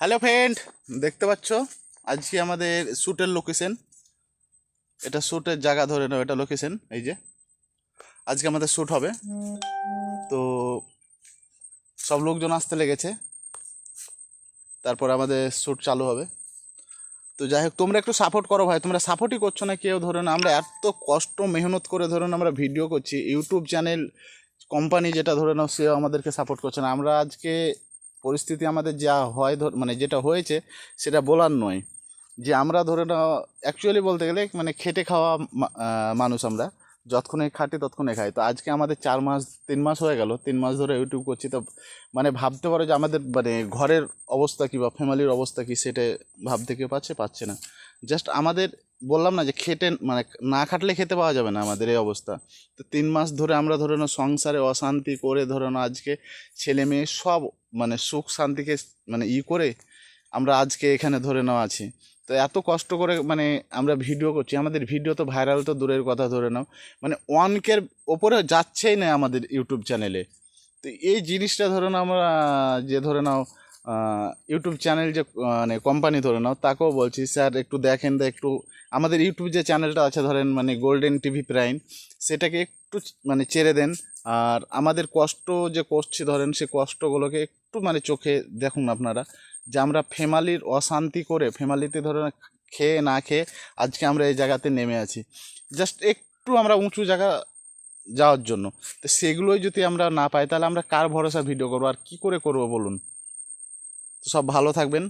Hello friend, দেখতে পাচ্ছ আজকে আমাদের শ্যুটের লোকেশন। এটা শ্যুটের জায়গা, ধরে নাও এটা লোকেশন। এই যে আজকে আমাদের শ্যুট হবে, তো সব লোকজন আসতে লেগেছে, তারপর আমাদের শ্যুট চালু হবে। তো যাই হোক, তোমরা একটু সাপোর্ট করো ভাই, তোমরা সাপোর্টই করছো না কেউ। ধরুন আমরা এত কষ্ট মেহনত করে ধরুন আমরা ভিডিও করছি, ইউটিউব চ্যানেল কোম্পানি যেটা ধরে নাও সেও আমাদেরকে সাপোর্ট করছে না। আমরা আজকে পরিস্থিতি আমাদের যা হয়, মানে যেটা হয়েছে সেটা বলার নয়, যে আমরা ধরে নাও অ্যাকচুয়ালি বলতে গেলে মানে খেটে খাওয়া মানুষ আমরা, যতক্ষণে খাটি ততক্ষণে খাই। তো আজকে আমাদের 4 মাস 3 মাস হয়ে গেল, 3 মাস ধরে ইউটিউব করছি। তো মানে ভাবতে পারো যে আমাদের মানে ঘরের অবস্থা কী বা ফ্যামিলির অবস্থা কী, সেটা ভাবতে কেউ পাচ্ছে না। জাস্ট আমাদের বললাম না যে খেটে মানে না খাটলে খেতে পাওয়া যাবে না, আমাদের এই অবস্থা। তো 3 মাস ধরে আমরা ধরে নাও সংসারে অশান্তি করে ধরে নাও আজকে ছেলে মেয়ে সব মানে সুখ শান্তিকে মানে করে আমরা আজকে এখানে ধরে নাও আছি। তো এত কষ্ট করে মানে আমরা ভিডিও করছি, আমাদের ভিডিও তো ভাইরাল তো দূরের কথা, ধরে নাও মানে 1K ওপরে যাচ্ছেই না আমাদের ইউটিউব চ্যানেলে। তো এই জিনিসটা ধরে নাও আমরা, যে ধরে নাও ইউটিউব চ্যানেল যে মানে কোম্পানি ধরে নাও, তাকেও বলছি স্যার একটু দেখেন, একটু আমাদের ইউটিউব যে চ্যানেলটা আছে ধরেন মানে গোল্ডেন টিভি প্রাইম, সেটাকে একটু মানে ছেড়ে দেন। আর আমাদের কষ্ট যে করছি ধরেন, সে কষ্টগুলোকে একটু মানে চোখে দেখুন আপনারা, যে আমরা ফ্যামিলির অশান্তি করে ফ্যামিলিতে ধরেন খেয়ে না খেয়ে আজকে আমরা এই জায়গাতে নেমে আছি, জাস্ট একটু আমরা উঁচু জায়গা যাওয়ার জন্য। তো সেগুলোই যদি আমরা না পাই, তাহলে আমরা কার ভরসা ভিডিও করবো, আর কি করে করবো বলুন। তো সব ভালো থাকবেন।